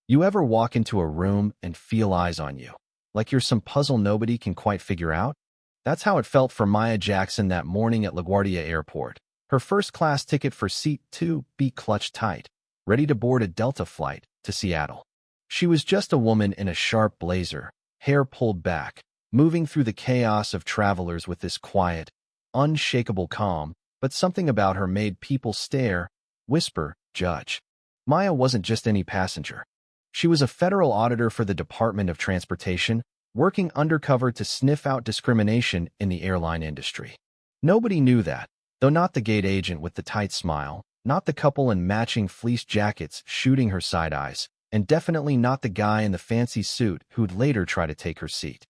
You ever walk into a room and feel eyes on you, like you're some puzzle nobody can quite figure out? That's how it felt for Maya Jackson that morning at LaGuardia Airport. Her first-class ticket for seat 2B clutched tight, ready to board a Delta flight to Seattle. She was just a woman in a sharp blazer, hair pulled back, moving through the chaos of travelers with this quiet, unshakable calm, but something about her made people stare, whisper, judge. Maya wasn't just any passenger. She was a federal auditor for the Department of Transportation, working undercover to sniff out discrimination in the airline industry. Nobody knew that, though not the gate agent with the tight smile, not the couple in matching fleece jackets shooting her side eyes, and definitely not the guy in the fancy suit who'd later try to take her seat.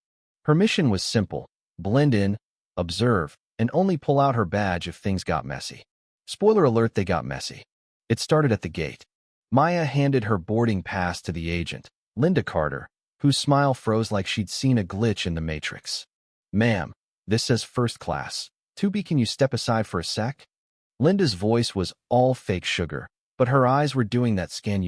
Her mission was simple: blend in, observe, and only pull out her badge if things got messy. Spoiler alert, they got messy. It started at the gate. Maya handed her boarding pass to the agent, Linda Carter, whose smile froze like she'd seen a glitch in the Matrix. "Ma'am, this says first class. 2B, can you step aside for a sec?" Linda's voice was all fake sugar, but her eyes were doing that scan,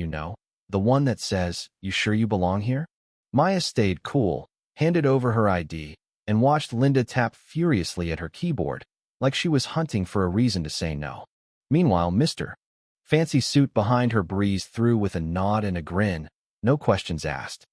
the one that says, "You sure you belong here?" Maya stayed cool, handed over her ID, and watched Linda tap furiously at her keyboard, like she was hunting for a reason to say no. Meanwhile, Mr. Fancy suit behind her breezed through with a nod and a grin, no questions asked.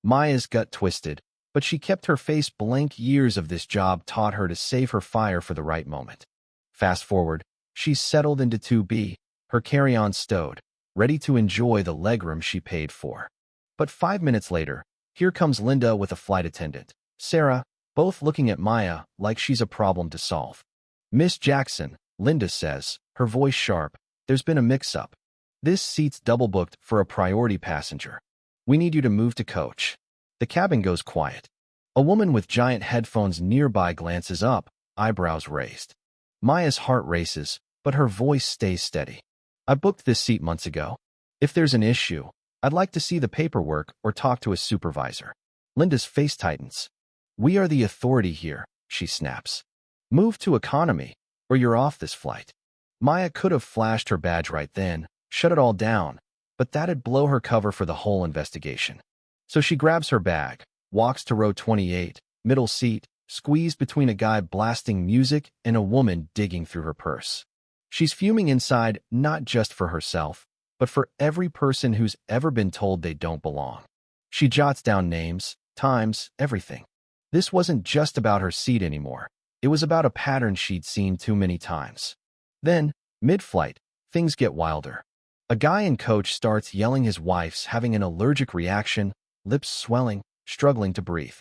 Maya's gut twisted, but she kept her face blank. Years of this job taught her to save her fire for the right moment. Fast forward, she's settled into 2B, her carry-on stowed, ready to enjoy the legroom she paid for. But 5 minutes later, here comes Linda with a flight attendant, Sarah, both looking at Maya like she's a problem to solve. "Miss Jackson," Linda says, her voice sharp, "there's been a mix-up. This seat's double-booked for a priority passenger. We need you to move to coach." The cabin goes quiet. A woman with giant headphones nearby glances up, eyebrows raised. Maya's heart races, but her voice stays steady. "I booked this seat months ago. If there's an issue, I'd like to see the paperwork or talk to a supervisor." Linda's face tightens. "We are the authority here," she snaps. "Move to economy, or you're off this flight." Maya could have flashed her badge right then, shut it all down, but that'd blow her cover for the whole investigation. So she grabs her bag, walks to row 28, middle seat, squeezed between a guy blasting music and a woman digging through her purse. She's fuming inside, not just for herself, but for every person who's ever been told they don't belong. She jots down names, times, everything. This wasn't just about her seat anymore. It was about a pattern she'd seen too many times. Then, mid-flight, things get wilder. A guy in coach starts yelling his wife's having an allergic reaction, lips swelling, struggling to breathe.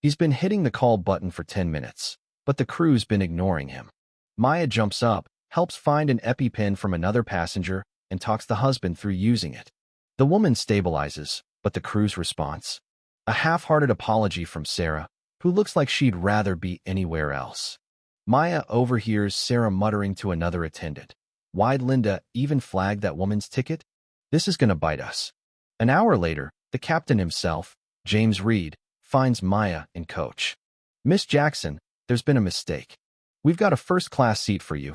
He's been hitting the call button for 10 minutes, but the crew's been ignoring him. Maya jumps up, helps find an EpiPen from another passenger, and talks the husband through using it. The woman stabilizes, but the crew's response? A half-hearted apology from Sarah, who looks like she'd rather be anywhere else. Maya overhears Sarah muttering to another attendant, "Why'd Linda even flag that woman's ticket? This is gonna bite us." An hour later, the captain himself, James Reed, finds Maya in coach. "Miss Jackson, there's been a mistake. We've got a first-class seat for you,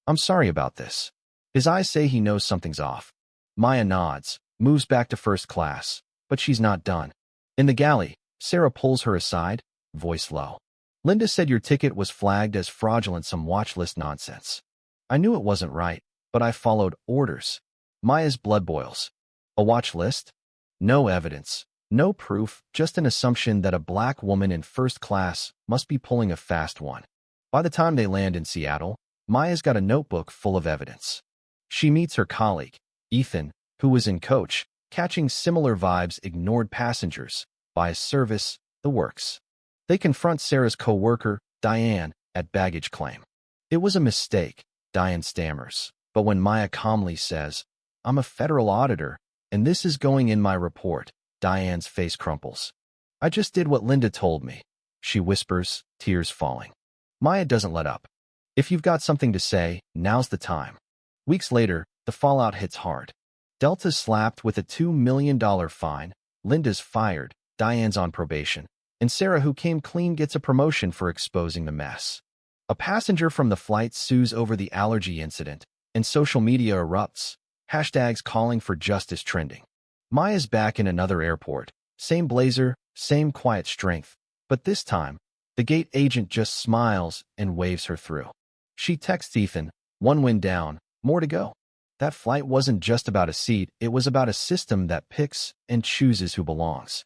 I'm sorry about this." His eyes say he knows something's off. Maya nods, moves back to first class, but she's not done. In the galley, Sarah pulls her aside, voice low. "Linda said your ticket was flagged as fraudulent, some watch list nonsense. I knew it wasn't right, but I followed orders." Maya's blood boils. A watch list? No evidence, no proof, just an assumption that a black woman in first class must be pulling a fast one. By the time they land in Seattle, Maya's got a notebook full of evidence. She meets her colleague, Ethan, who was in coach, catching similar vibes, ignored passengers, biased service, the works. They confront Sarah's co-worker, Diane, at baggage claim. "It was a mistake," Diane stammers, but when Maya calmly says, "I'm a federal auditor, and this is going in my report," Diane's face crumples. "I just did what Linda told me," she whispers, tears falling. Maya doesn't let up. "If you've got something to say, now's the time." Weeks later, the fallout hits hard. Delta's slapped with a $2 million fine, Linda's fired, Diane's on probation, and Sarah, who came clean, gets a promotion for exposing the mess. A passenger from the flight sues over the allergy incident, and social media erupts, hashtags calling for justice trending. Maya's back in another airport. Same blazer, same quiet strength. But this time, the gate agent just smiles and waves her through. She texts Ethan, one win down, more to go. That flight wasn't just about a seat, it was about a system that picks and chooses who belongs.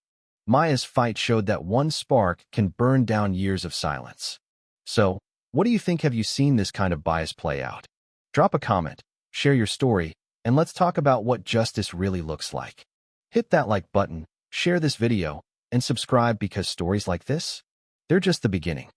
Maya's fight showed that one spark can burn down years of silence. So, what do you think? Have you seen this kind of bias play out? Drop a comment, share your story, and let's talk about what justice really looks like. Hit that like button, share this video, and subscribe because stories like this, they're just the beginning.